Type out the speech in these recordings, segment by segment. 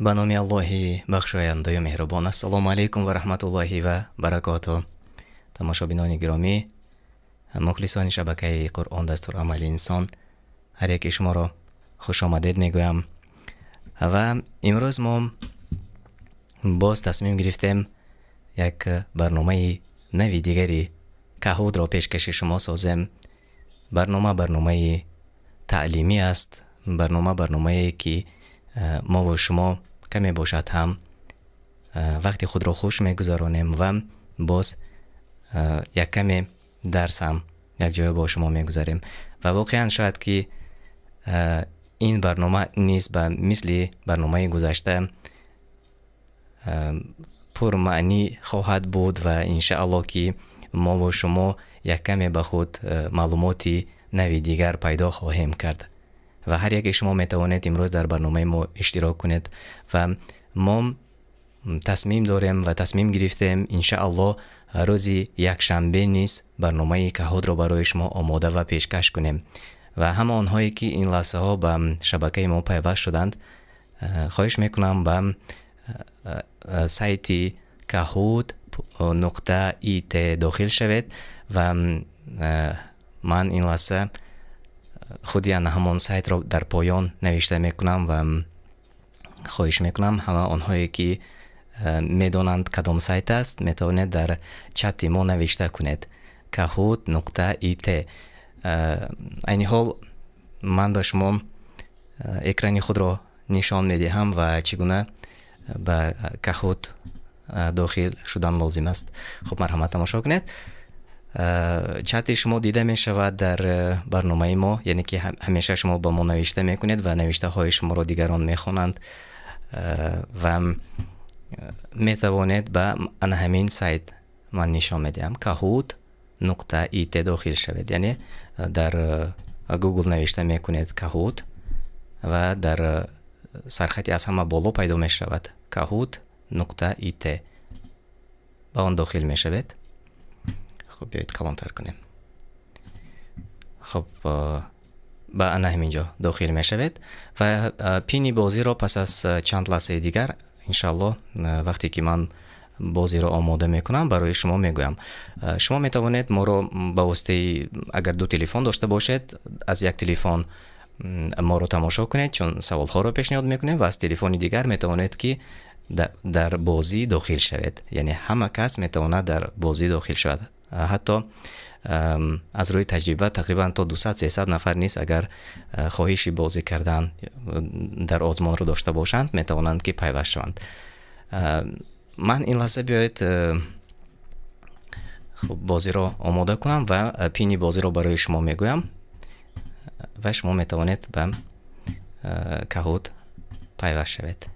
به نام الله بخشاینده و مهربان. السلام علیکم و رحمت الله و برکاته. تماشابینان گرامی، مخلصان شبکه قرآن دستور عمل انسان، هر یک شما را خوش آمدید میگویم و امروز ما باز تصمیم گرفتیم یک برنامه نوی دیگری کهود را پیشکش شما سازیم. برنامه تعلیمی است. برنامه که ما و شما کمی باشد هم وقتی خود را خوش میگذرانیم و باز یک کمی درس هم یک جای با شما میگذاریم و واقعا شاید که این برنامه نیز به مثل برنامه گذشته پر معنی خواهد بود و انشاءالله که ما و شما یک کمی به خود معلوماتی نوی دیگر پیدا خواهیم کرد و هر یک شما میتوانید امروز در برنامه ما اشتراک کنید و ما تصمیم داریم و تصمیم گرفتیم انشاءالله روزی یک شنبه نیز برنامه کهود را برای شما آماده و پیشکش کنیم و همه آنهایی که این لحظه ها به شبکه ما پیوست شدند خواهش میکنم به سایت kahoot.it داخل شوید و من این لحظه خودی همون سایت را در پایان نوشته میکنم و خواهش میکنم همه آنهایی که میدانند کدام سایت است میتوانید در چت ما نوشته کنید kahoot.it. این حال من به شما اکران خود را نشان میدهم و چگونه به کهوت داخل شدن لازم است. خب مرحمت تماشا کنید. چت شما دیده می شود در برنامه ما، یعنی که همیشه شما با ما نوشته می کنید و نوشته های شما را دیگران می خوانند و می توانید به همین سایت من نشان می دهم kahoot.it داخل شوید، یعنی در گوگل نوشته می کنید کهوت و در سرخطی از همه بالا پیدا می شود kahoot.it با آن داخل می شود. خب بیایید کلانتر کنیم. خب با همینجا داخل می شود و پینی بازی را پس از چند لحظه دیگر انشالله وقتی که من بازی را آماده میکنم برای شما میگویم. شما میتوانید ما را با واسطه اگر دو تلفن داشته باشید از یک تلفن ما رو تماشا کنید چون سوال ها رو پیشنهاد میکنیم و از تلفن دیگر میتوانید که در بازی داخل شوید، یعنی همه کس میتواند در بازی داخل شود. حتی از روی تجربه تقریبا تا 200-300 نفر نیست اگر خواهش بازی کردن در آزمون رو داشته باشند میتوانند که پیوست شوند. من این لحظه بیایید خب بازی رو آماده کنم و پینی بازی رو برای شما میگویم و شما میتوانید به کهوت پیوست شوید.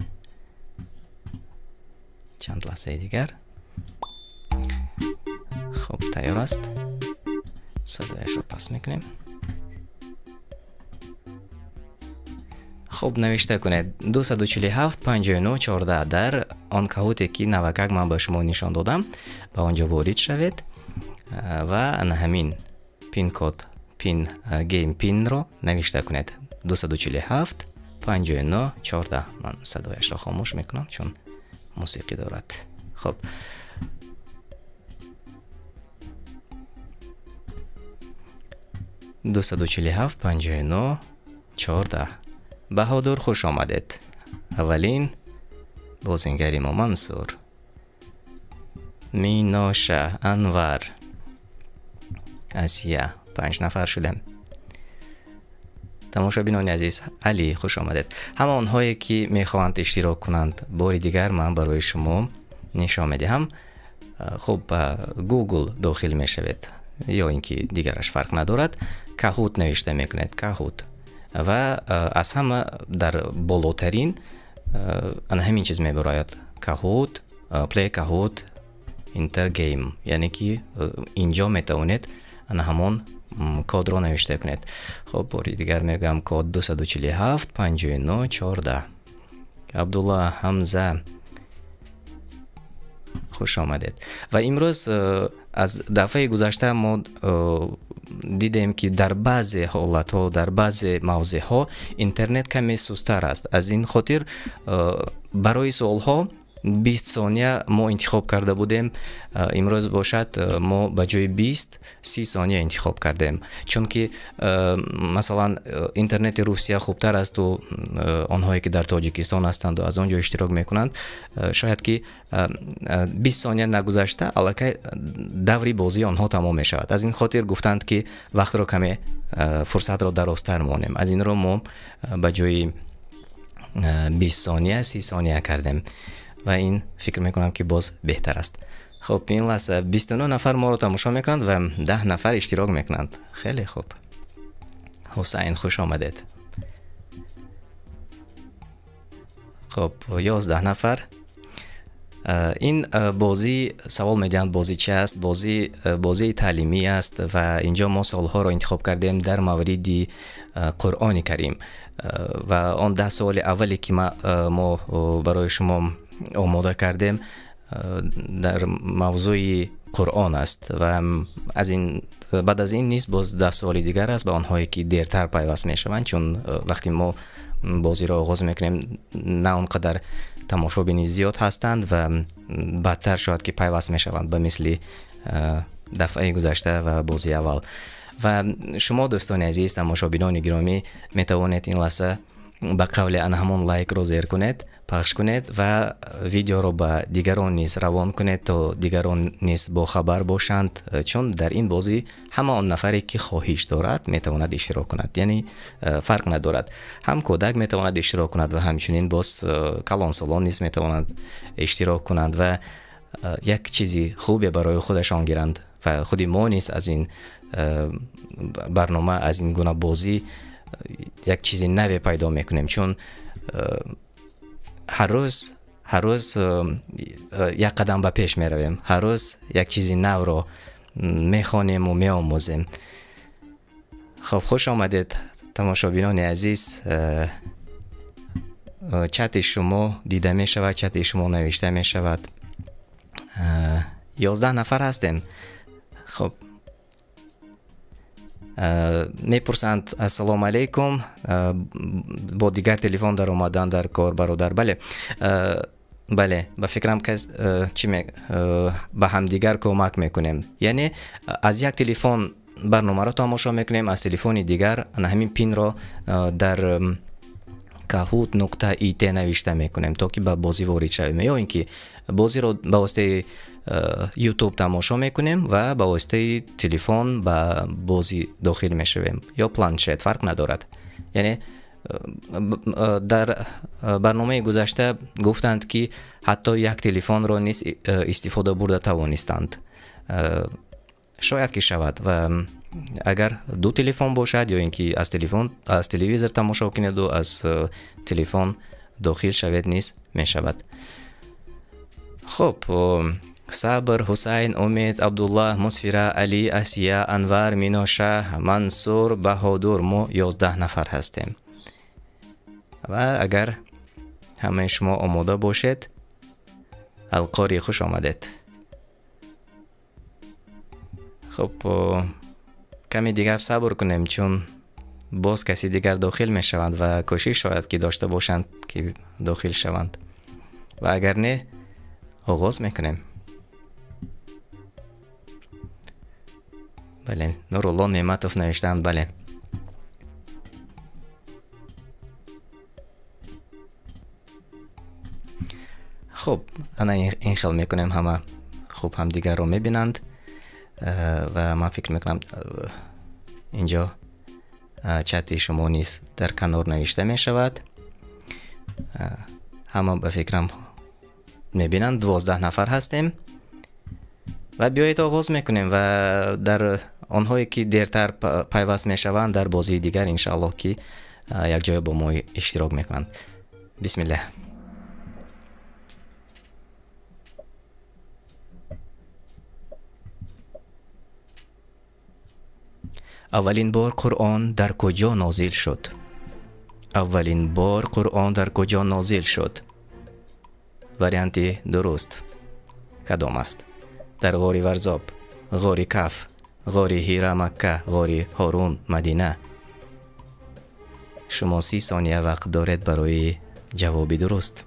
چند لحظه دیگر. خب تیار است. صدایش رو پس میکنیم. خب نوشته کنید 247 59 14 در آن کهوتی که نوکک من به شما نشان دادم به آنجا وارد شوید و همین پین کد پین گیم پین رو نوشته کنید 247 59 14. من صدایش رو خاموش میکنم چون موسیقی دارد. خب هفت 59 14. بهادر خوش آمدید. اولین بازیگری ما منصور، میناشه، انور، اسیه 5 نفر شدیم. تماشابینان عزیز علی خوش آمدید. همه آنهایی که میخواهند اشتراک کنند باری دیگر من برای شما نشان میدهم. خب گوگل داخل میشوید یا اینکه دیگرش فرق ندارد، کهوت نوشته میکنید کهوت و از همه در بالاترین همین چیز میبراید کهوت پلی کهوت اینتر گیم، یعنی که اینجا میتوانید همون کد رو نوشته کنید. خب باری دیگر میگم کد 247 59 14. عبدالله حمزه خوش آمدید. و امروز از دفعه گذشته ما دیدیم که در بعضی حالت ها در بعضی موضوع ها اینترنت کمی سست‌تر است. از این خاطر барои суолҳо 20 сония мо интихоб карда будем. Имрӯз бошад мо ба ҷои 20-30 сония интихоб кардем, чунки масалан интернети Русия хубтар аст у онҳое ки дар Тоҷикистон ҳастанду аз он ҷо иштирок мекунанд, шояд ки 20 сония нагузашта аллакай даври бозии онҳо тамом мешавад. Аз ин хотир гуфтанд ки вақтро каме фурсатро дарозтар монем. аз инро мо ба ҷои 20 сония 30 сония кардем ва ин фикр мекунам ки боз беҳтар аст. хуб, ин лаҳза 29 нафар моро тамошо мекунанд ва 10 нафар иштирок мекунанд. хеле хуб. ҳусайн, хуш омадед. хуб, 11 нафар. ин бозӣ савол медиҳанд бозӣ чи аст? бозии таълимӣ аст ва инҷо мо суолҳоро интихоб кардем дар мавриди Қуръони Карим ва он 10 суоли аввале ки мо барои шумо омода кардем дар мавзӯи Қуръон аст ва баъд аз ин низ боз 10 суоли дигар аст ба онҳое ки дертар пайваст мешаванд, чун вақти мо бозиро оғоз мекунем на он қадар тамошобини зиёд ҳастанд ва баъдтар шояд ки пайваст мешаванд ба мисли дафъаи гузашта ва бозии аввал. ва шумо дӯстони азиз, тамошобинони гиромӣ, метавонед ин лаҳза ба қавли ана ҳамон лайкро зер кунед, пахш кунед ва видеоро ба дигарон низ равон кунед то дигарон низ бохабар бошанд, чун дар ин бозӣ ҳама он нафаре ки хоҳиш дорад метавонад иштирок кунад, яъне фарқ надорад. ҳам кӯдак метавонад иштирок кунад ва ҳамчунин боз калонсолон низ метавонад иштирок кунанд ва як чизи хубе барои худашон гиранд ва худи мо низ аз ин барнома, аз ин гуна бозӣ як чизи наве пайдо мекунем, чун ҳар рӯз як қадам ба пеш меравем, ҳар рӯз як чизи навро мехонем ва меомӯзем. хуб, хуш омадед тамошобинони азиз. чати шумо дида мешавад, чати шумо навишта мешавад. 11 нафар ҳастем. хуб, мепурсанд ассалому алайкум, бо дигар телефон дар омадан дар кор бародар. бале, ба фикрам кас ба ҳамдигар кӯмак мекунем, яъне аз як телефон барномаро тамошо мекунем, аз телефони дигар ҳамин пинро дар kahoot.it навишта мекунем то ки ба бозӣ ворид шавем, ё ин ки бозиро ба воситаи YouTube тамошо мекунем ва ба воситаи телефон ба бозӣ дохил мешавем ё планшет, фарқ надорад. яъне дар барномаи гузашта гуфтанд ки ҳатто як телефонро низ истифода бурда тавонистанд. шояд ки шавад ва агар ду телефон бошад ё ин ки аз телевизор тамошо кунеду аз телефон дохил шавед низ мешавад. хуб, Сабр, Ҳусайн, Умед, Абдулла, Мусфира, Али, Асия, Анвар, Миноша, Мансур, Баҳодур, мо 11 нафар ҳастем. ва агар ҳамаи шумо омода бошед, алқори хуш омадед. хуб, каме дигар сабр кунем, чун боз каси дигар дохил мешаванд ва кӯшиш шояд ки дошта бошанд ки дохил шаванд. ва агар не, оғоз мекунем. бале, Нурулло Неъматов навиштанд. бале. хуб, ана ин хел мекунем, ҳама хуб ҳамдигарро мебинанд ва ман фикр мекунам инҷо чати шумо низ дар канор навишта мешавад. ҳама ба фикрам мебинанд. 12 нафар ҳастем ва биёед оғоз мекунем ва дар онҳое ки дертар пайваст мешаванд дар бозии дигар иншааллоҳ ки якҷоя бо мо иштирок мекунанд. бисмиллаҳ. аввалин бор Қуръон дар куҷо нозил шуд? аввалин бор Қуръон дар куҷо нозил шуд? варианти дуруст кадом аст? дар ғори Варзоб, ғори Каф, ғори Ҳира Макка, ғори Ҳорун Мадина. шумо 30 сония вақт доред барои ҷавоби дуруст.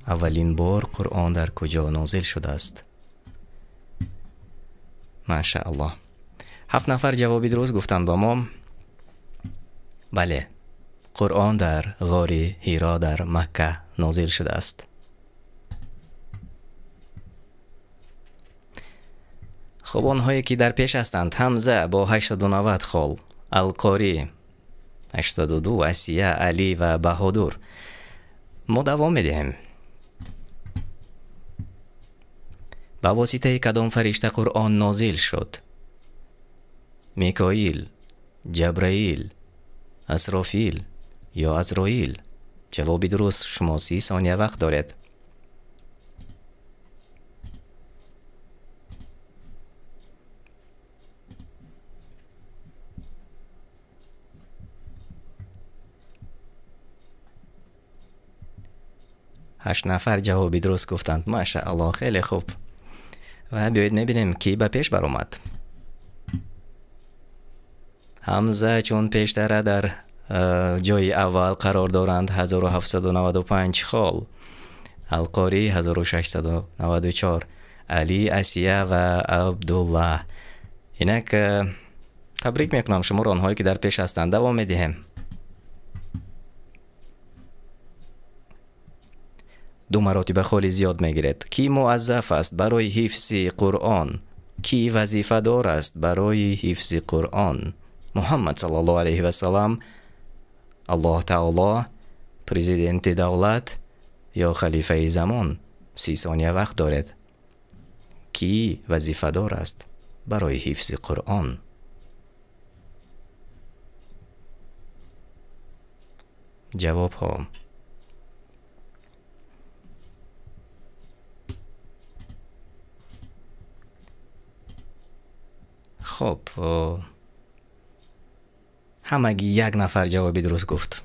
اولین بار قرآن در کجا نازل شده است؟ ماشاءالله. 7 نفر جوابی درست گفتن با ما. بله، قرآن در غار حرا در مکه نازل شده است. خب آنهایی که در پیش هستند: حمزه با 890 خال، القاری 82، اسیه، علی و بهادر. ما دوام میدهیم. با واسطه کدام فرشته قرآن نازل شد؟ میکائیل، جبرائیل، اسرافیل یا عزرائیل؟ جوابی درست. شما 30 ثانیه وقت دارید. هشت نفر جوابی درست گفتند. ماشاءالله، خیلی خوب. و بیایید میبینیم کی به پیش برآمد. حمزه چون پیشتره در جای اول قرار دارند، 1795 خال، القاری 1694، علی، اسیه و عبدالله. اینک تبریک میکنم شما را، آنهایی که در پیش هستند. دوام میدهیم. دو مراتب خالی زیاد میگیرد. کی موظف است برای حفظ قرآن؟ کی وظیفه دار است برای حفظ قرآن؟ محمد صلی الله علیه و سلام، الله تعالی، پرزیدنت دولت یا خلیفه زمان؟ 30 ثانیه وقت دارد. کی وظیفه دار است برای حفظ قرآن؟ جواب ها. خب همگی یک نفر جوابی درست گفت.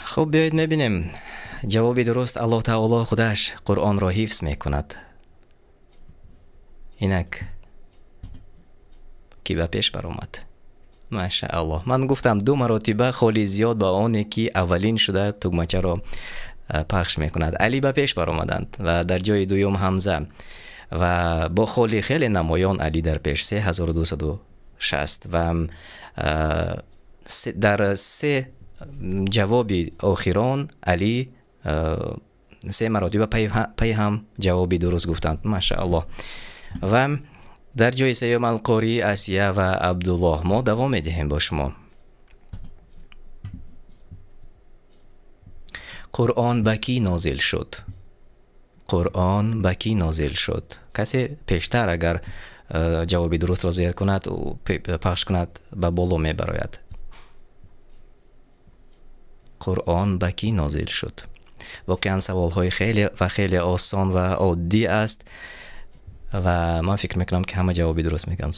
خب بیایید میبینیم. جوابی درست: الله تعالی خودش قرآن را حفظ میکند. اینک کی به پیش برآمد؟ ماشاءالله. من گفتم 2 مراتبه خالی زیاد با آنی که اولین شده تگمچه را پخش میکند. علی به پیش برآمدند و در جای دوم حمزه و با خالی خیلی نمایان علی در پیش 3260 و در 3 جوابی آخران علی 3 مراتب پی هم جوابی درست گفتند. ماشاءالله. و در جای سیوم القاری، اسیه و عبدالله. ما دوام میدهیم با شما. قرآن به کی نازل شد؟ قرآن به کی نازل شد؟ کسی پیشتر اگر جوابی درست را زیر کند و پخش کند به بالا می براید. قرآن به کی نازل شد؟ واقعا سوال های خیلی آسان و عادی است و من فکر میکنم که همه جوابی درست میگن.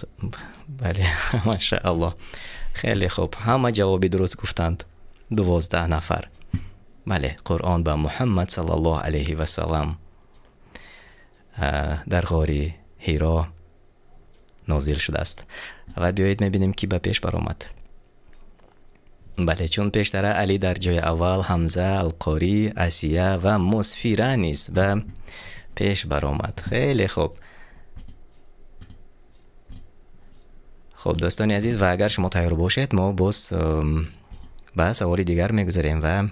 بله ماشاءالله، خیلی خوب. همه جوابی درست گفتند. 12 نفر. بله، قرآن به محمد صلی الله علیه و سلام در غار حرا نازل شده است. و بیایید میبینیم کی به پیش برآمد. بله، چون پیشتر علی در جای اول، حمزه، القاری، اسیه و مصفیره نیز به پیش برآمد. خیلی خوب. خب دوستان عزیز، و اگر شما تیار باشید ما باز به سوال دیگر میگذاریم و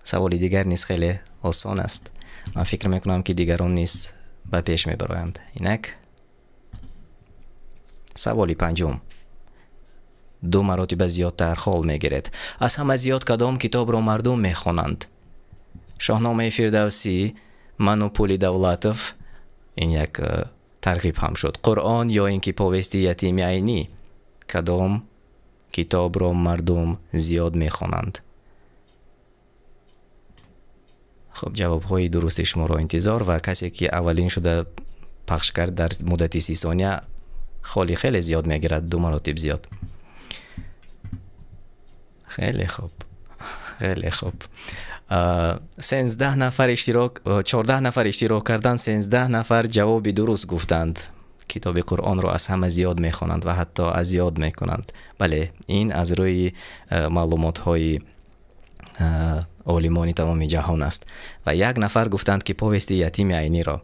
سوال دیگر نیست خیلی آسان است. من فکر میکنم که دیگران نیست به پیش میبرند. اینک سوالی پنجم. 2 مراتب زیادتر خال میگیرد. از همه زیاد کدام کتاب را مردم میخوانند؟ شاهنامه فردوسی، منوپولی دولتوف، این یک ترغیب هم شد. قرآن یا اینکه پوستی یتیم عینی؟ کدام کتاب را مردم زیاد میخوانند؟ خب جواب های درست شما را انتظار و کسی که اولین شده پخش کرد در مدت 30 ثانیه خالی خیلی زیاد میگیرد. 2 مراتب زیاد. خیلی خوب. خیلی خوب. 13 نفر اشتراک 14 نفر اشتراک کردند. 13 نفر جوابی درست گفتند. کتاب قرآن را از همه زیاد میخوانند و حتی از یاد میکنند. بله، این از روی معلومات های عالمان تمام جهان است و یک نفر گفتند که پوست یتیم عینی را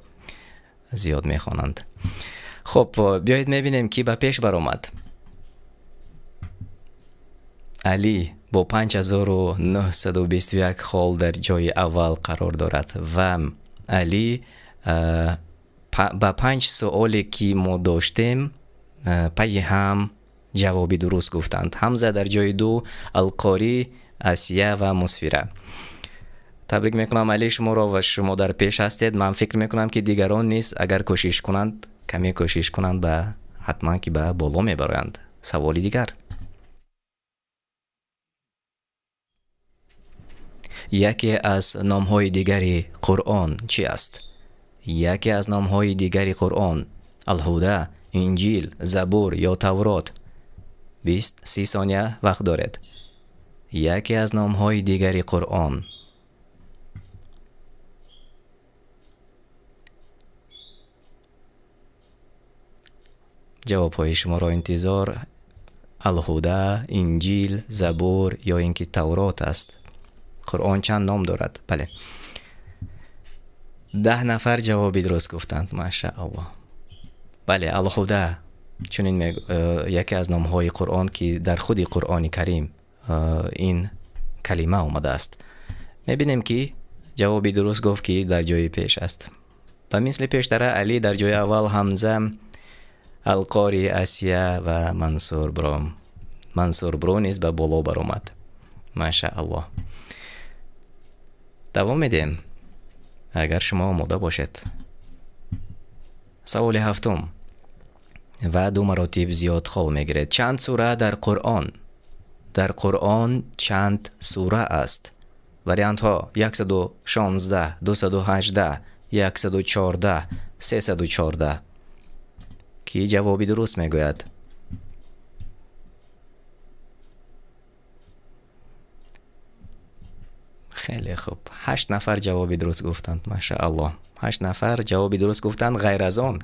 زیاد میخوانند. خب بیایید میبینیم کی به پیش برآمد. علی با 5921 خال در جای اول قرار دارد و علی با 5 سوالی که ما داشتیم پی هم جوابی درست گفتند. حمزه در جای 2، القاری، آسیه و مسفیره. تبریک میکنم علی شما را و شما در پیش هستید. من فکر میکنم که دیگران نیست اگر کوشش کنند، کمی کوشش کنند به حتما که به بالا میبرند. سوالی دیگر. یکی از نام‌های دیگری قرآن چی است؟ یکی از نام‌های دیگری قرآن الهدی، انجیل، زبور یا تورات. 20-30 ثانیه وقت دارید. یکی از نام‌های دیگری قرآن. جواب‌های شما را انتظار. الهدی، انجیل، زبور یا اینکه تورات است. قرآن چند نام دارد؟ بله. 10 نفر جوابی درست گفتند. ماشاءالله. بله، الهدی چون یکی از نام‌های قرآن که در خود قرآن کریم این کلمه آمده است. می‌بینیم که جوابی درست گفت که در جای پیش است. و مثل پیشتر علی در جای اول، حمزه، القاری، آسیه و منصور برو نیز به بالا برآمد. ماشاءالله. دوام میدیم اگر شما آماده باشید. سوال هفتم و 2 مراتب زیاد خال میگیرد. چند سوره در قرآن؟ در قرآن چند سوره است؟ وریانت ها 116، 218، 114، 314. کی جوابی درست میگوید؟ خیلی خوب. 8 نفر جوابی درست گفتند. ماشاءالله. 8 نفر جوابی درست گفتند. غیر از آن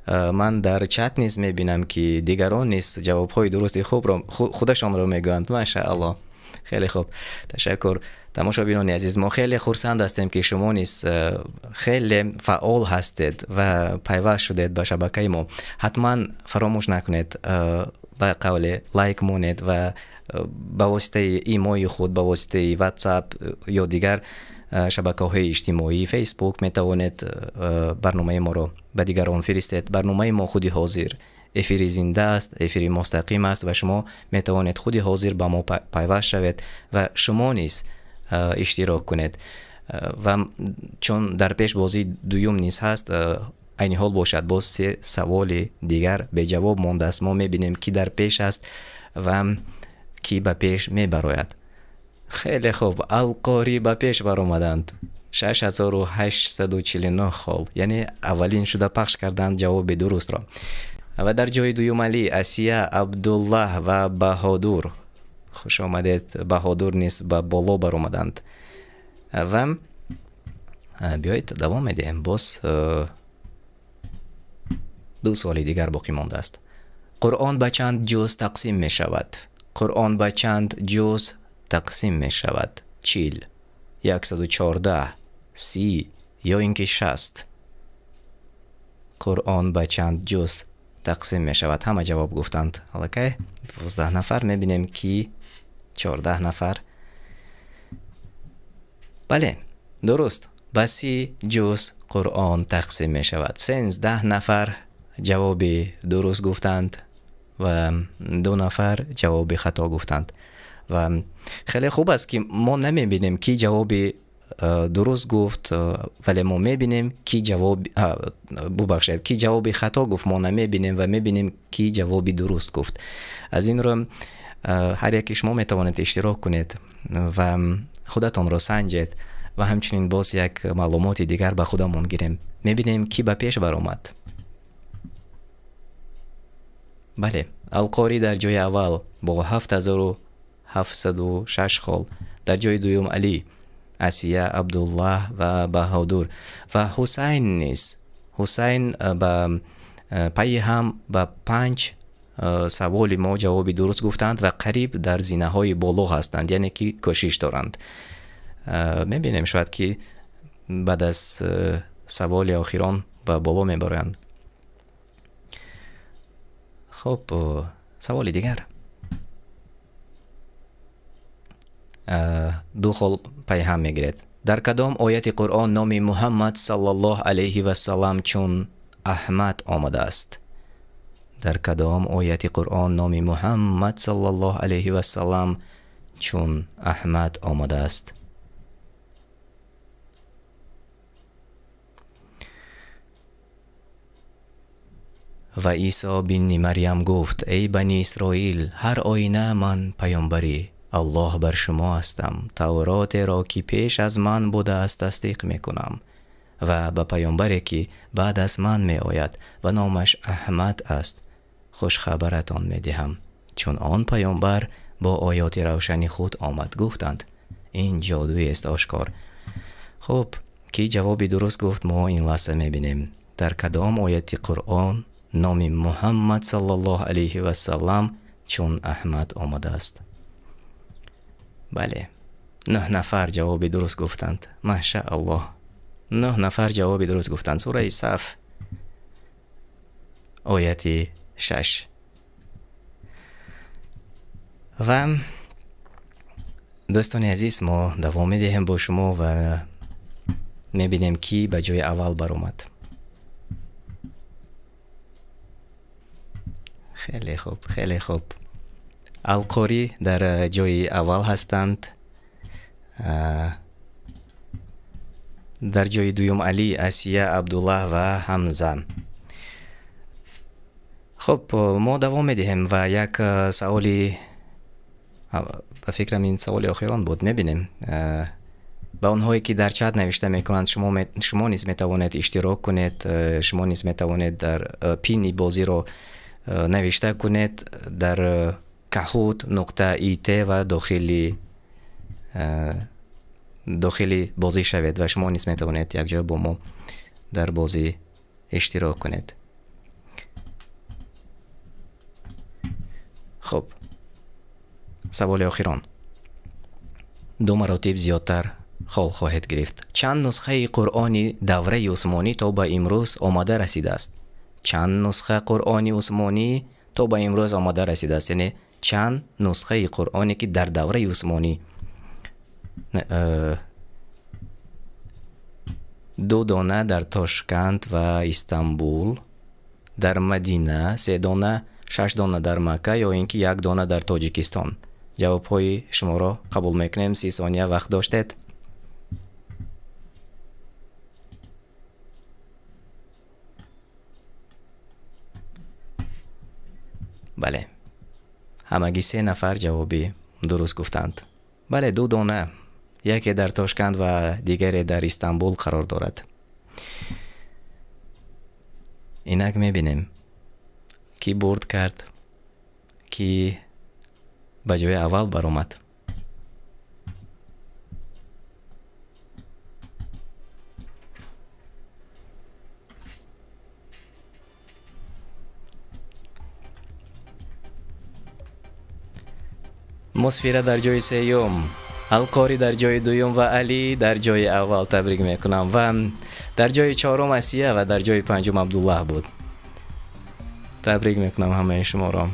من در چت نیز میبینم که دیگران نیست جوابهای درستی خوب را خودشان را میگویند. ماشاءالله. خیلی خوب. تشکر. تماشابینان عزیز، ما خیلی خرسند هستیم که شما نیز خیلی فعال هستید و پیوست شدید به شبکه ما. حتما فراموش نکنید به قول لایک مونید و به واسطه ایمیل خود، به واسطه واتساپ یا دیگر شبکه‌های اجتماعی فیسبوک میتوانید برنامه ما رو به دیگران فرستید. برنامه ما خودی حاضر افیری زنده است، افیری مستقیم است و شما میتوانید خودی حاضر با ما پیوست شوید و شما نیز اشتراک کنید. و چون در پیش بازی دوم نیز هست، این حال باشد باز 3 سوال دیگر به جواب مانده است. ما میبینیم کی در پیش است و کی به پیش میبراید. خیلی خوب. القاری به پیش برآمدند. 6849 خال، یعنی اولین شده پخش کردند جواب درست را. و در جای دوم علی، آسیه، عبدالله و بهادر. خوش آمدید. بهادر نیست به بالا برآمدند. و بیایید دوام میدیم. باز 2 سوال دیگر باقی مانده است. قرآن به چند جز تقسیم می شود؟ قرآن به چند جز تقسیم می شود؟ 40، 114، 30 یا اینکه 60. قرآن به چند جز تقسیم می شود؟ همه جواب گفتند. حالا که 12 نفر میبینیم که 14 نفر. بله درست. به 30 جز قرآن تقسیم می شود. 13 نفر جواب درست گفتند و 2 نفر جواب خطا گفتند. و خیلی خوب است که ما نمیبینیم کی جواب درست گفت ولی ما میبینیم کی جواب کی جواب خطا گفت ما نمیبینیم و میبینیم کی جواب درست گفت. از این رو هر یک شما میتوانید اشتراک کنید و خودتان را سنجید و همچنین باز یک معلومات دیگر به خودمون گیریم. میبینیم کی به پیش برآمد. بله، القاری در جای اول با 7706 خال. در جای دوم علی، آسیه، عبدالله و بهادر و حسین نیست. حسین با پی هم با 5 سوال ما جواب درست گفتند و قریب در زینه های بالا هستند، یعنی که کوشش دارند. میبینیم شاید که بعد از سوال آخران به بالا میبرند. خب سوال دیگر. دو خل پیهم میگیرد. در کدام آیت قرآن نام محمد صلی الله علیه و سلم چون احمد آمده است؟ در کدام آیت قرآن نام محمد صلی الله علیه و سلم چون احمد آمده است؟ و عیسی بن مریم گفت ای بنی اسرائیل، هر آینه من پیامبری الله بر شما هستم. تورات را که پیش از من بوده است تصدیق میکنم و به پیامبری که بعد از من می آید و نامش احمد است خوش خبرتان می دهم، چون آن پیامبر با آیات روشنی خود آمد. گفتند این جادویی است آشکار. خب کی جوابی درست گفت ما این لحظه می بینیم. در کدام آیت قرآن نام محمد صلی الله علیه و سلم چون احمد آمده است؟ بله، 9 نفر جواب درست گفتند. ماشاءالله، 9 نفر جواب درست گفتند. سوره صف آیت 6. و دوستان عزیز ما دوام میدهیم با شما و میبینیم کی به جای اول برآمد. خیلی خوب، خیلی خوب. القاری در جای اول هستند. در جای دوم علی، اسیه، عبدالله و حمزه. خب ما دوام میدهیم و یک سوالی به فکرم این سوال آخران بود. میبینیم با اونهایی که در چت نوشته میکنند شما نیز میتوانید اشتراک کنید، شما نیز میتوانید در پین بازی رو نوشته کنید در kahoot.it و داخلی بازی شوید و شما نیز میتوانید یک جا با ما در بازی اشتراک کنید. خب سوال آخران. 2 مراتب زیادتر خال خواهد گرفت. چند نسخه قرآن دوره عثمانی تا به امروز آمده رسیده است؟ چند نسخه قرآن عثمانی تا به امروز آمده رسیده است؟ یعنی چند نسخه قرآنی که در دوره عثمانی 2 دانه در تاشکند و استانبول، در مدینه 3 دانه، 6 دانه در مکه یا اینکه 1 دانه در تاجیکستان. جواب های شما را قبول میکنیم. 30 ثانیه وقت داشتید. بله، همگی 3 نفر جوابی درست گفتند. بله، 2 دانه، یکی در تاشکند و دیگری در استانبول قرار دارد. اینک میبینیم کی برد کرد، کی به جای اول برآمد. مصفیره در جای 3م، القاری در جای 2م و علی در جای اول. تبریک میکنم. و در جای 4م اسیه و در جای 5م عبدالله بود. تبریک میکنم همه شما را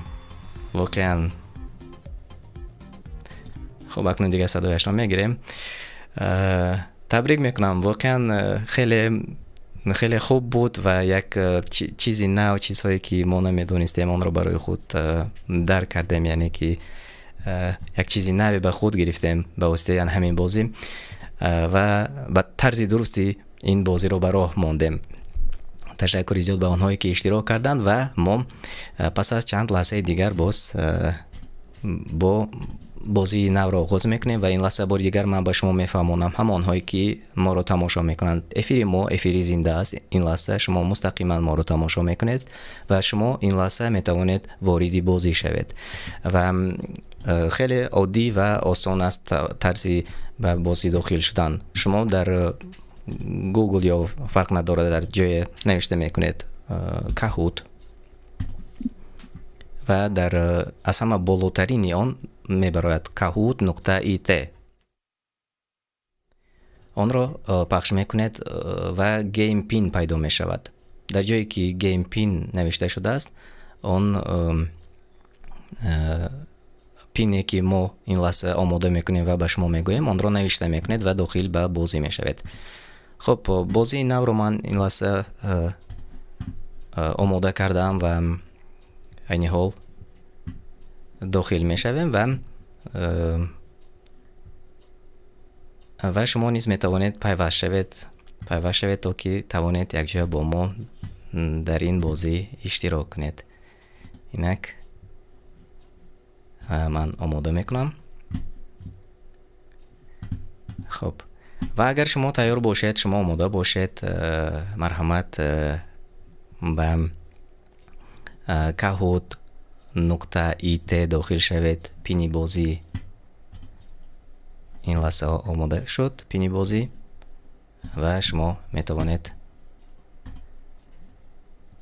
واقعا. خب اکنون دیگه 108 میگیریم. تبریک میکنم واقعا. خیلی خوب بود و یک چیزی نو، چیزهایی که ما نمیدونستیم اون رو برای خود درک کردیم، یعنی که یک چیزی نوی به خود گرفتیم به واسطه همین بازی و به طرز درستی این بازی رو به راه ماندیم. تشکر زیاد به آنهایی که اشتراک کردند و ما پس از چند لحظه دیگر باز با بازی نو را آغاز میکنیم و این لحظه بار دیگر من به شما میفهمونم هم آنهایی که ما رو تماشا میکنند. افیر ما افیر زنده است. این لحظه شما مستقیما ما رو تماشا میکنید و شما این لحظه میتوانید وارد بازی شوید و خیلی عادی و آسان است طرزی به بازی داخل شدن. شما در گوگل یا فرق نداره در جای نوشته میکنید کاهوت و در از همه بالاترین آن میبراید kahoot.it. آن را پخش میکنید و گیم پین پیدا می شود. در جایی که گیم پین نوشته شده است، آن پینی که ما این لحظه آماده میکنیم و به شما میگوییم، آن را نوشته میکنید و داخل به بازی میشوید. خب بازی نو رو من این لحظه آماده کردم و این حال داخل میشویم و شما نیز میتوانید پیوست شوید تا که توانید یک جای با ما در این بازی اشتراک کنید. اینک من آماده میکنم. خب و اگر شما تیار باشید، شما آماده باشید، مرحمت به kahoot.it داخل شوید. پینی بازی این لحظه آماده شد، پینی بازی، و شما میتوانید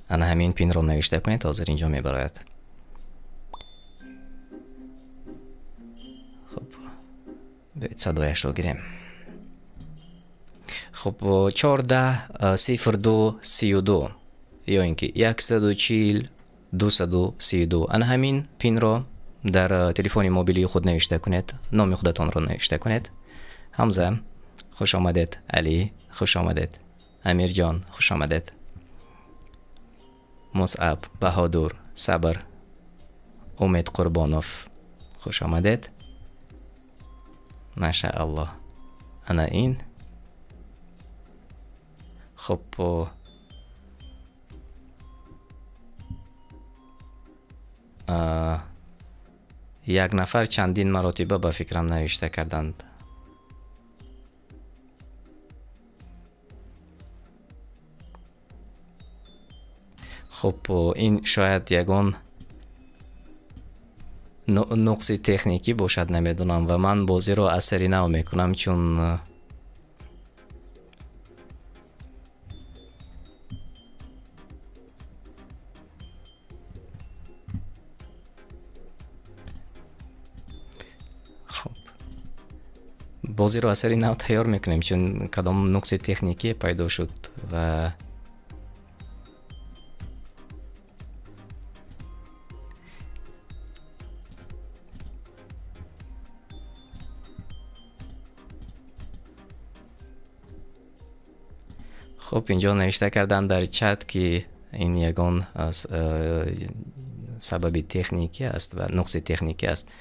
انا همین پین رو نوشته کنید. حاضر اینجا میبراید. خب بیایید صدایش رو گیریم. خب 140232 یا اینکه 140 232. انا همین پین رو در تلفن موبیلی خود نوشته کنید. نام خودتان رو نوشته کنید. حمزه خوش آمدید. علی خوش آمدید. امیر جان خوش آمدید. مصعب، بهادر، صبر، امید قربانوف خوش آمدید. ماشاءالله. انا این. خب یک نفر چندین مراتبه به فکرم نوشته کردند. خب این شاید یگان نقص تکنیکی باشد، نمیدونم، و من بازی رو از سری نو میکنم چون بازی رو از سری نو تیار میکنیم چون کدام نقص تکنیکی پیدا شد و خب اینجا نوشته کردن در چت که این یگان سبب تکنیکی است و نقص تکنیکی است.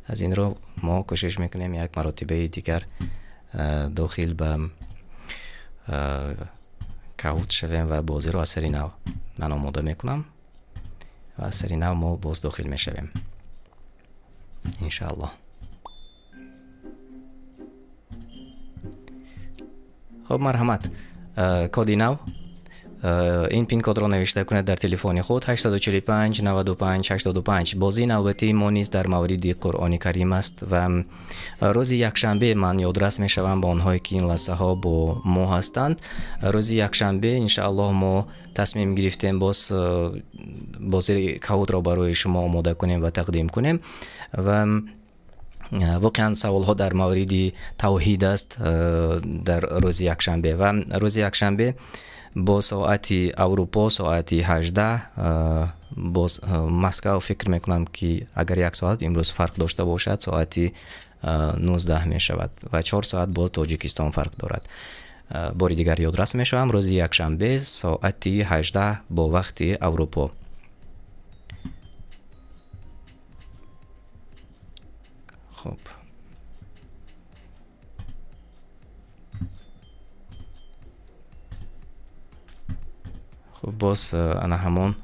از این رو ما کوشش میکنیم یک مراتبه دیگر داخل به کاهوت شویم و بازی رو از سری نو من آماده میکنم و از سری نو ما باز داخل میشویم انشاءالله. خب مرحمت، کدی نو این پین کد را نوشته کنید در تلفن خود 845 95 85. بازی نوبتی ما نیز در مورد قرآن کریم است و روز یکشنبه من یادرس می شوم با آنهایی که این لحظه ها با ما هستند. روز یکشنبه ان شاء الله ما تصمیم گرفتیم باز بازی کاهوت را برای شما آماده کنیم و تقدیم کنیم و واقعا سوال ها در مورد توحید است در روز یکشنبه و روز یکشنبه با ساعت اروپا ساعت 18 باز مسکو فکر میکنم که اگر یک ساعت امروز فرق داشته باشد ساعت 19 می شود و 4 ساعت با تاجیکستان فرق دارد. باری دیگر یادرس می شوم روز یکشنبه ساعت 18 با وقت اروپا. خب باز انا همون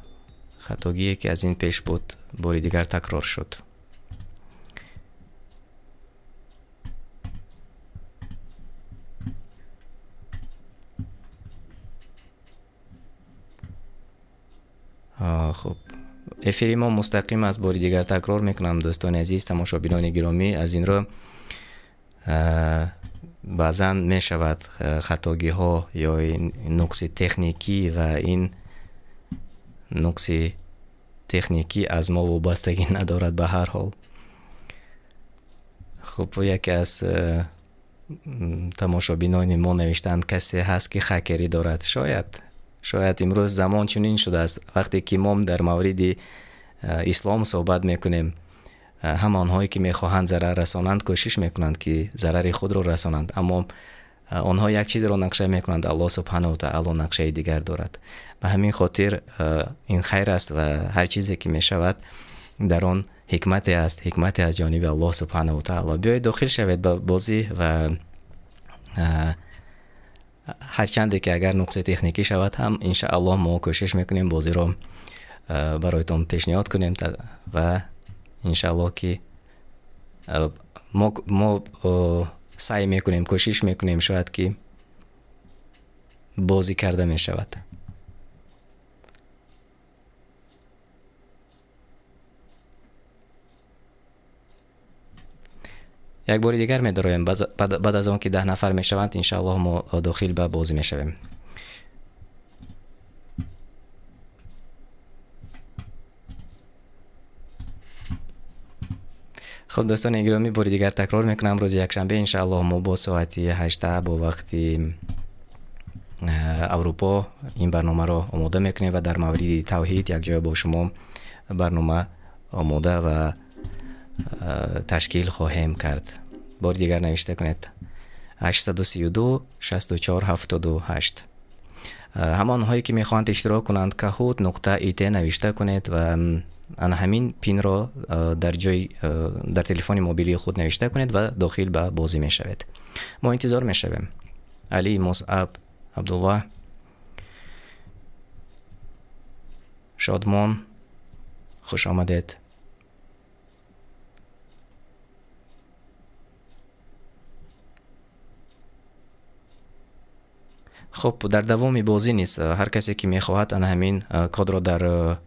خطاگیه که از این پیش بود باری دیگر تکرار شد. خب افری ما مستقیم از باری دیگر تکرار میکنم دوستان عزیز، تماشابینان گرامی. از این رو بعضا می شود خطاگی ها یا نقص تکنیکی و این نقص تکنیکی از ما وابستگی ندارد. به هر حال خب یکی از تماشابینان ما نوشتند کسی هست که خکری دارد. شاید امروز زمان چنین شده است وقتی که ما در مورد اسلام صحبت میکنیم، همانهایی که میخواهند ضرر رسانند کوشش میکنند که ضرر خود رو رسانند، اما آنها یک چیز رو نقشه میکنند، الله سبحانه و تعالی نقشه دیگر دارد. به همین خاطر این خیر است و هر چیزی که میشود در آن حکمت است، حکمت از جانب الله سبحانه و تعالی. بیایید داخل شوید به بازی و هرچند که اگر نقص تکنیکی شود هم انشاءالله ما کوشش میکنیم بازی رو برایتون پیشنهاد کنیم و انشاءالله که ما سعی میکنیم، کوشش میکنیم شاید که بازی کرده میشود. یک بار دیگر می‌داریم بعد از اون که 10 نفر میشوند انشاءالله ما داخل به بازی میشویم. خب دوستان گرامی، بار دیگر تکرار میکنم روز یکشنبه انشاءالله ما با ساعت 18 با وقت اروپا این برنامه را آماده میکنیم و در مورد توحید یک جای با شما برنامه آماده و تشکیل خواهیم کرد. بار دیگر نوشته کنید 832 64 78. همان هایی که میخواهند اشتراک کنند kahoot.it نوشته کنید و همین پین را در تلفن موبیلی خود نوشته کنید و داخل به بازی میشوید. ما انتظار میشویم. علی، مصعب، عبدالله، شادمان، خوش آمدید. خب در دوام بازی نیست، هر کسی که میخواهد همین کد را در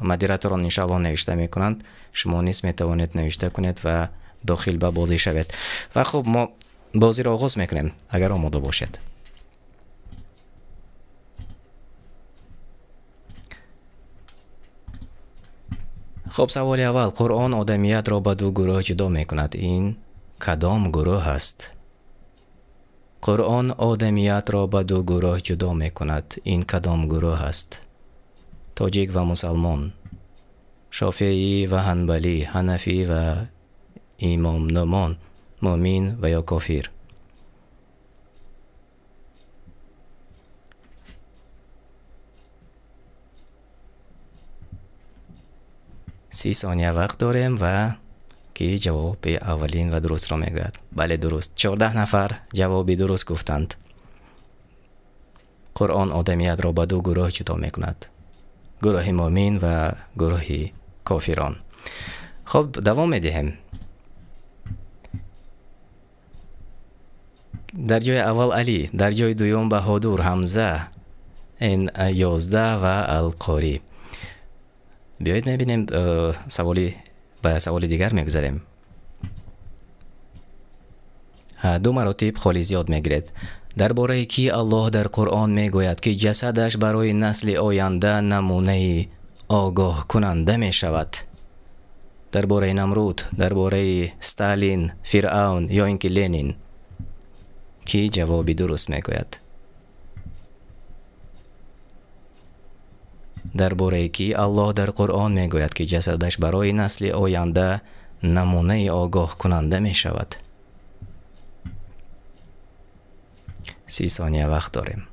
مدیراتور انشاءالله نوشته میکنند، شما نیز میتوانید نوشته کنید و داخل به بازی شوید. و خب ما بازی را آغاز میکنیم اگر آماده باشید. خب سوال اول، قرآن آدمیت را به 2 گروه جدا میکند، این کدام گروه است؟ قرآن آدمیت را به 2 گروه جدا میکند، این کدام گروه است؟ تاجیک و مسلمان، شافعی و حنبلی، حنفی و امام نمان، مؤمن و یا کافر. سی ثانیه وقت داریم و که جواب اولین و درست را میگوید. بله درست، 14 نفر جواب درست گفتند. قرآن آدمیت را به 2 گروه جدا میکند، گروه مؤمن و گروه کافران. خب دوام میدهیم. در جای اول علی، در جای دوم بهادر، حمزه، این 11 و القاری. بیایید میبینیم به سوال دیگر میگذاریم. 2 مراتب خالی زیاد میگیرد. درباره کی الله در قرآن میگوید که جسدش برای نسل آینده نمونه آگاه کننده می شود؟ درباره نمرود، درباره ستالین، فرعون یا اینکه لنین؟ کی جواب درست میگوید؟ درباره کی الله در قرآن میگوید که جسدش برای نسل آینده نمونه آگاه کننده می شود؟ 30 ثانیه وقت داریم.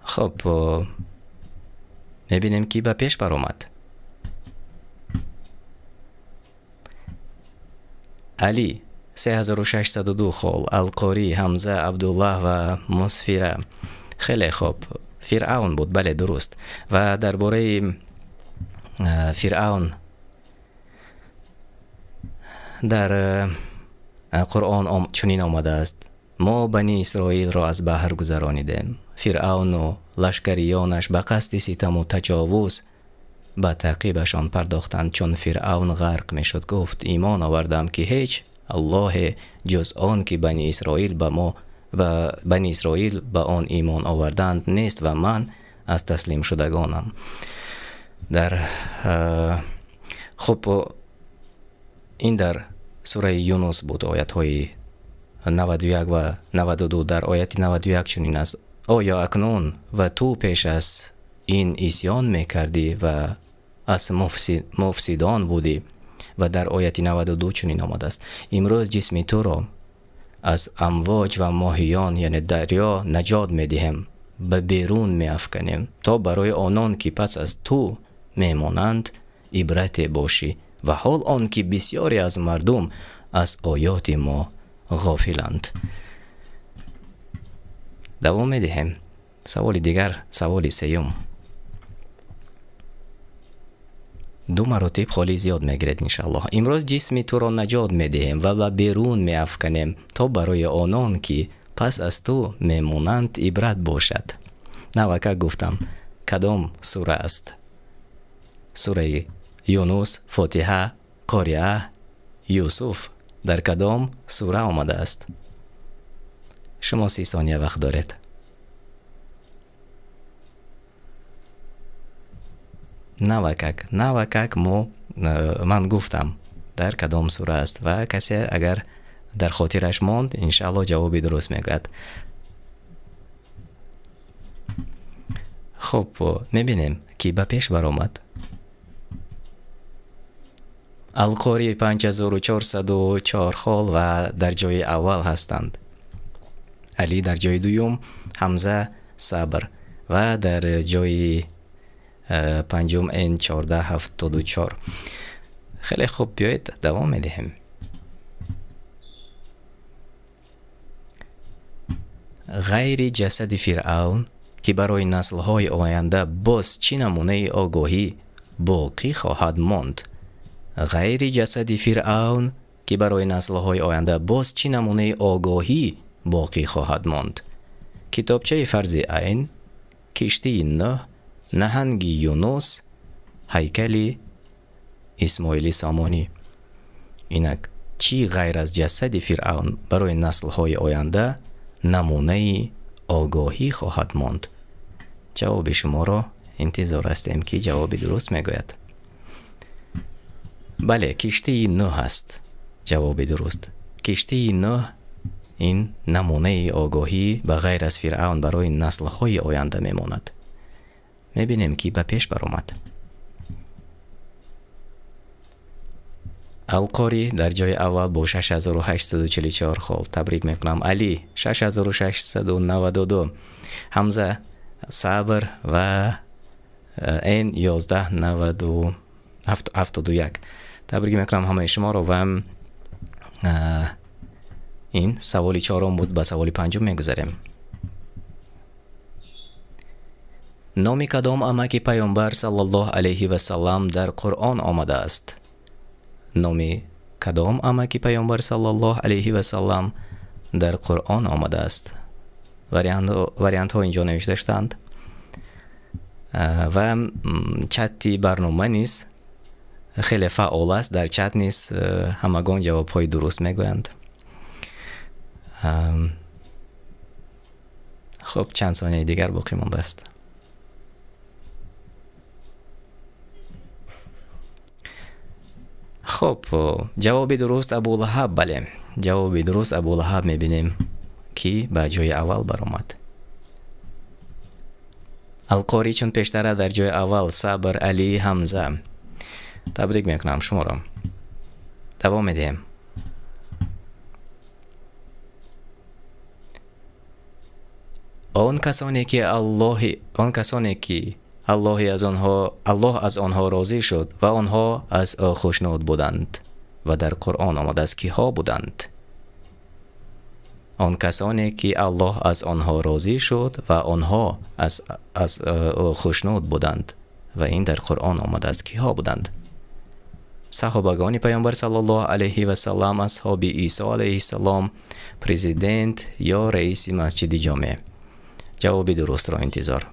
خب میبینیم کی به پیش برآمد. علی 3602 خال، القاری، حمزه، عبدالله و مصفیره. خیلی خوب، فرعون بود. بله درست. و درباره فرعون در قرآن چنین آمده است: ما بنی اسرائیل را از بحر گذرانیدیم، فرعون و لشکریانش به قصد ستم و تجاوز به تعقیبشان پرداختند. چون فرعون غرق می شد گفت ایمان آوردم که هیچ الله جز آن که بنی اسرائیل بنی اسرائیل به آن ایمان آوردند نیست و من از تسلیم شدگانم. در خب این در سوره یونس بود، آیت های 91 و 92. در آیت 91 چنین است: آیا اکنون و تو پیش از این عصیان میکردی و از مفسدان بودی؟ و در آیت 92 چنین آمده است: امروز جسم تو را از امواج و ماهیان یعنی دریا نجات میدهیم، به بیرون میافکنیم تا برای آنان که پس از تو میمانند عبرت باشی و حال آن که بسیاری از مردم از آیات ما غافلند. دوام میدهیم. سوال دیگر، سوال سیوم. 2 مراتب خالی زیاد میگیرد انشاءالله. امروز جسم تو را نجات میدهیم و به بیرون میافکنیم تا برای آنان که پس از تو میمانند عبرت باشد. نوکه گفتم کدام سوره است؟ سوره یونس، فاتحه، قاریه، یوسف. در کدام سوره آمده است؟ شما 30 ثانیه وقت دارید. نوکک من گفتم در کدام سوره است و کسی اگر در خاطرش ماند انشاءالله جوابی درست میگوید. خب میبینیم کی به پیش برآمد. القاری 5404 خال و در جای اول هستند. علی در جای دوم، حمزه، صبر و در جای پنجم این 1474. خیلی خوب، بیایید دوام میدهیم. غیر جسد فرعون که برای نسل‌های آینده باز چه نمونه آگاهی باقی خواهد ماند. غیر جسد فرعون که برای نسل‌های آینده باز چه نمونه آگاهی باقی خواهد ماند. کتابچه فرض عین، کشتی نوح، نهنگ یونس، هیکل اسماعیل سامانی. اینک چی غیر از جسد فرعون برای نسل‌های آینده نمونه آگاهی خواهد ماند؟ جواب شما را انتظار هستیم که جواب درست میگوید. بله، کشتی نوح است جواب درست. کشتی نوح این نمونه آگاهی به غیر از فرعون برای نسل‌های آینده میماند. میبینیم که به پیش برآمد. القاری در جای اول با 6844 خال. تبریک میکنم. علی 6692. حمزه، صبر و این 1191. تبریک میکنم همه شما رو. و این سوالی 4 بود. به سوالی 5 میگذاریم. نام کدام امک پیامبر صلی الله علیه و سلم در قرآن آمده است؟ نام کدام امک پیامبر صلی الله علیه و سلم در قرآن آمده است؟ وریانت ها اینجا نوشته شدند و چتی برنامه نیست، خیلی فعال است در چت نیست، همگان جواب های درست میگویند. خب چند ثانیه دیگر باقی مانده است. خب جواب درست ابولهب. بله، جواب درست ابولهب میبینیم که به جای اول برآمد. القاری چون پیشتره در جای اول، صبر، علی، حمزه. تبریک میکنم شما را. دوام میدیم. آن کسانی که الله از آنها راضی شد و آنها از خوشنود بودند. و در قرآن آمده است که ها بودند. آن کسانی که الله از آنها راضی شد و آنها از خوشنود بودند. و این در قرآن آمده است که ها بودند. صحابگان پیامبر صلی الله علیه و سلم، اصحاب عیسی علیه السلام، پرزیدنت یا رئیس مسجد جامع. جواب درست را انتظار.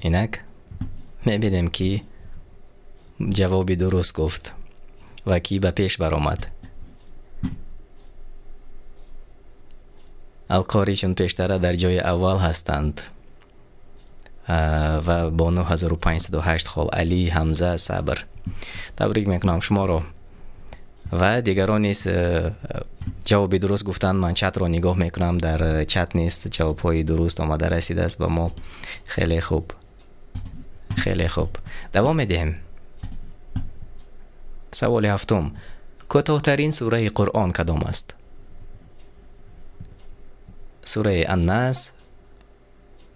اینک میبینیم که جوابی درست گفت و کی به پیش برآمد؟ القاری چون پیشتر در جای اول هستند و با 9508 خال. علی، حمزه، صبر. تبریک میکنم شما رو. و دیگران نیست جواب درست گفتن. من چت رو نگاه میکنم، در چت نیست جواب های درست آمده رسیده است به ما. خیلی خوب، خیلی خوب. دوام میدیم. سوال هفتم: کوتاه‌ترین سوره قرآن کدام است؟ سوره الناس،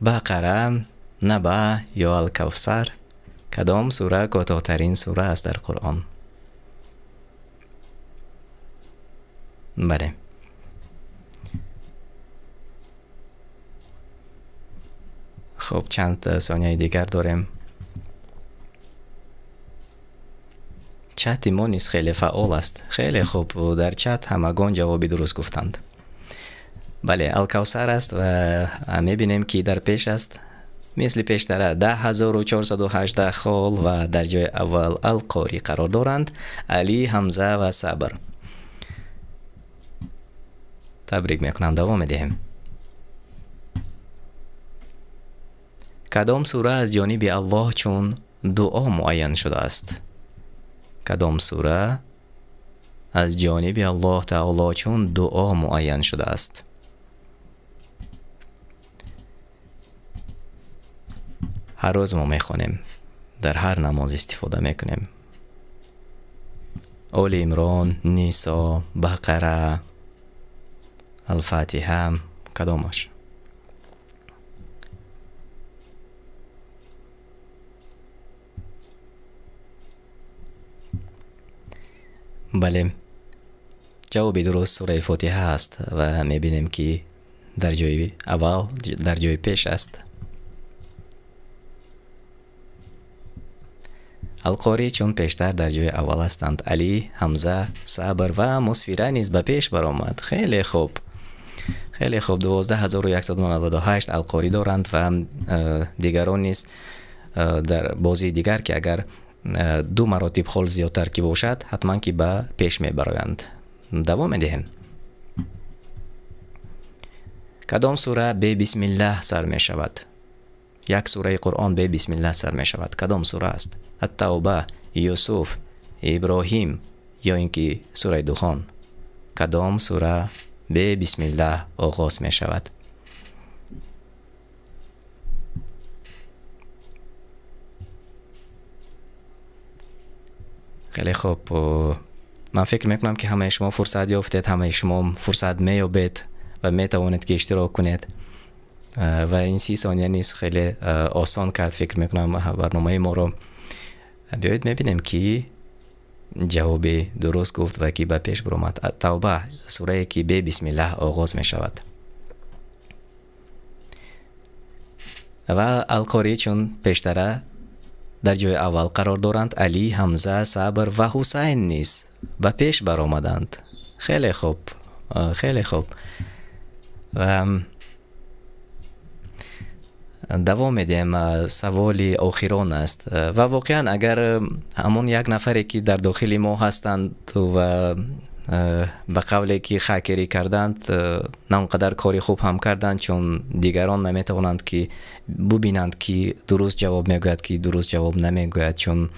بقره، نبع یا الکوثر؟ کدام سوره کوتاه‌ترین سوره است در قرآن؟ بله. خب چند ثانیه دیگر داریم. چت ما نیست خیلی فعال است. خیلی خوب، در چت همگان جوابی درست گفتند. بله، الکوثر است و میبینیم که در پیش است مثل پیشتر 10418 خال و در جای اول القاری قرار دارند. علی، حمزه و صبر. تبریک میکنم. دوام میدیم. کدام سوره از جانب الله چون دعا معین شده است؟ کدام سوره از جانب الله تعالی چون دعا معین شده است؟ هر روز ما میخونیم، در هر نماز استفاده میکنیم. آل عمران، نیسا، بقره، الفاتحه. کدامش؟ بله، جواب درست سوره فاتحه است و میبینیم که در جای اول، در جای پیش است. القاری چون پیشتر در جای اول هستند. علی، حمزه، صبر و مصفیره نیز به پیش برآمد. خیلی خوب، خیلی خوب. 12198 القاری دارند و دیگران نیز در بازی دیگر که اگر 2 مراتب خال زیادتر که باشد حتما که به پیش می برایند. دوام میدهیم. کدام سوره به بسم الله سر می شود؟ یک سوره قرآن به بسم الله سر می شود. کدام سوره است؟ التوبه، یوسف، ابراهیم یا اینکه سوره دخان؟ کدام سوره به بسم الله آغاز می شود؟ خیلی خوب. من فکر میکنم که همه شما فرصت یافتید، همه شما فرصت میابید و میتوانید که اشتراک کنید و این 30 ثانیه نیست، خیلی آسان کرد فکر میکنم برنامه ما رو. بیایید میبینیم که جواب درست گفت و کی به پیش برآمد. توبه، سوره که به بسم الله آغاز می شود. و القاری چون پیشتره در جای اول قرار دارند. علی، حمزه، صبر و حسین نیز به پیش برآمدند. خیلی خوب، خیلی خوب. و دوام میدیم. سوال آخران است و واقعا اگر همون یک نفری که در داخل ما هستند و به قولی که خاکری کردند نه اونقدر کاری خوب هم کردند، چون دیگران نمیتوانند که ببینند که درست جواب میگوید که درست جواب نمیگوید، چون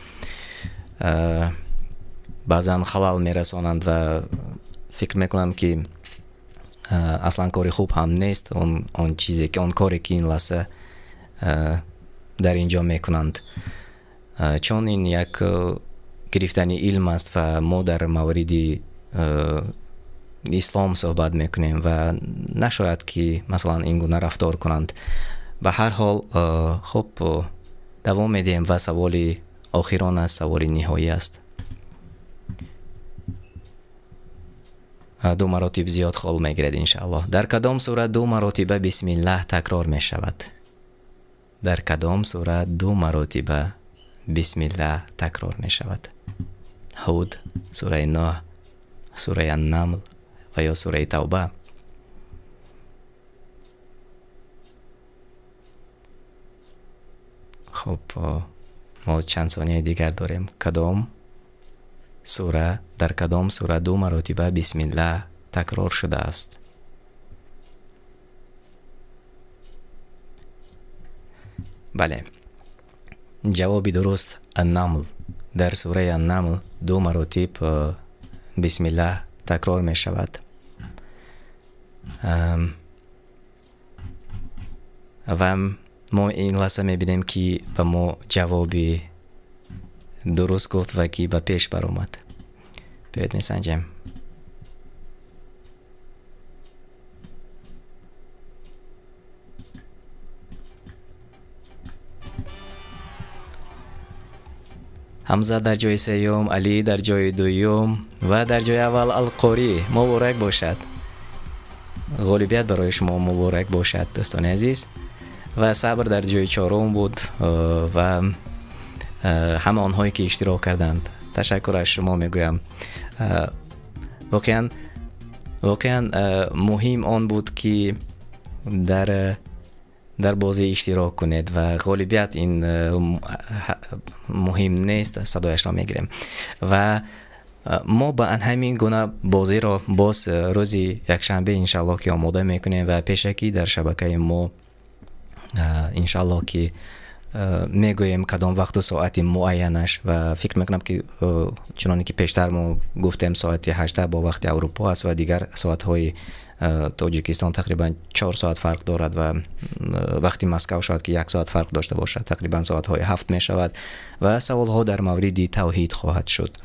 بعضا خلال میرسانند و فکر میکنم که اصلا کاری خوب هم نیست اون چیزی که اون کاری که این لحظه در اینجا میکنند، چون این یک گرفتنی علم است و ما در مورد اسلام صحبت میکنیم و نشاید که مثلا این گونه رفتار کنند. به هر حال خب دوام میدیم و سوال آخران است، سوال نهایی است. 2 مراتب زیاد خال میگیرد انشاءالله. در کدام سوره 2 مراتب بسم الله تکرار میشود؟ در کدام سوره 2 مراتب بسم الله تکرار میشود؟ هود، سوره نوح، سوره النمل و یا سوره توبه؟ خب ما چند ثانیه دیگر داریم. کدام سوره در کدام سوره 2 مرتبه بسم الله تکرار شده است؟ بله، جواب درست النمل. در سوره النمل 2 مرتب بسم الله تکرار می شود. و ما این لحظه می بینیم که به ما جوابی درست گفت و که به پیش بر آمد. بیاید می سنجیم. حمزه در جای سیوم، علی در جای دوم و در جای اول القاری. مبارک باشد. غالبیت برای شما مبارک باشد دوستان عزیز. و صبر در جای چهارم بود و همه آنهایی که اشتراک کردند تشکر از شما میگویم. واقعا مهم آن بود که در بازی اشتراک کنید و غالبیت این مهم نیست، صدایش را میگیریم و ما با همین گونه بازی را باز روزی یکشنبه انشالله که آماده میکنیم و پیشکی در شبکه ما انشالله که میگویم کدام وقت و ساعت معینش و فکر میکنم که چنانه که پیشتر ما گفتیم ساعت 18 با وقت اروپا است و دیگر ساعت های تاجیکستان تقریبا 4 ساعت فرق دارد و وقتی مسکو شاید که 1 ساعت فرق داشته باشد تقریبا ساعت های 7 می شود و سوال ها در مورد توحید خواهد شد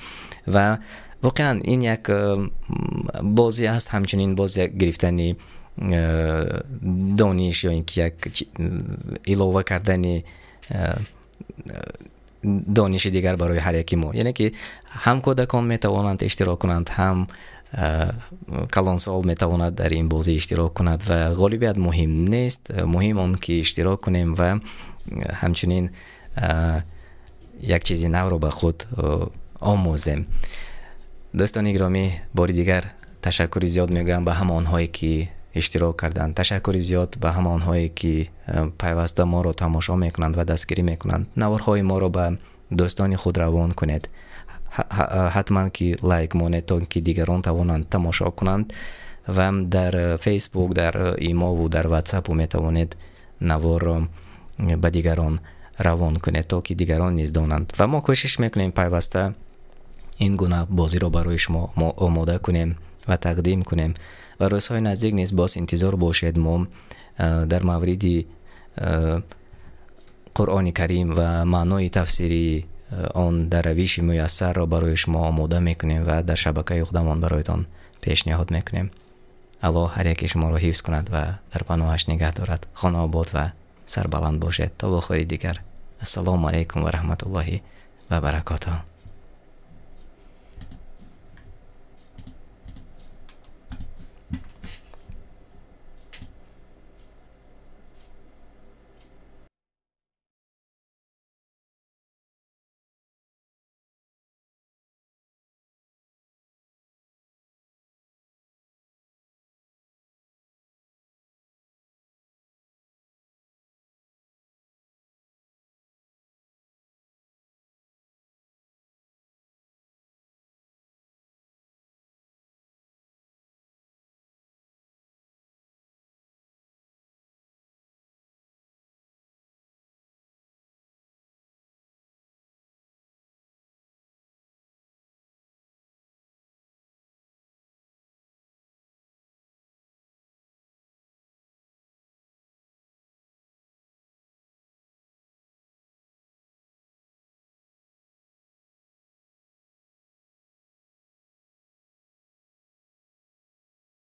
و واقعا این یک بازی است، همچنین بازی گرفتنی دانش یا اینکه یک علاوه کردن دانش دیگر برای هر یکی ما، یعنی که هم کودکان می توانند اشتراک کنند، هم کلان سال می تواند در این بازی اشتراک کند و غالبیت مهم نیست، مهم آن که اشتراک کنیم و همچنین یک چیزی نو رو به خود آموزیم. دوستان گرامی، بار دیگر تشکر زیاد میگویم به همه آنهایی که اشتراک کردند، تشکر زیاد به همه آنهایی که پیوسته ما رو تماشا میکنند و دستگیری میکنند. نوارهای ما رو به دوستان خود روان کنید، حتما که لایک مانید تا که دیگران توانند تماشا کنند و در فیسبوک، در ایما و در واتساپ می توانید نوار را به دیگران روان کنید تا که دیگران نیز دانند و ما کوشش میکنیم پیوسته این گونه بازی را برای شما آماده کنیم و تقدیم کنیم و روزهای نزدیک نیز باز انتظار باشید. ما در مورد قرآن کریم و معنای تفسیری آن در روش میسر را برای شما آماده میکنیم و در شبکه خودمان برایتان پیشنهاد میکنیم. الله هر یک شما را حفظ کند و در پناهش نگه دارد. خانه آباد و سربلند باشد. تا بخوری دیگر. السلام علیکم و رحمت الله و برکاته.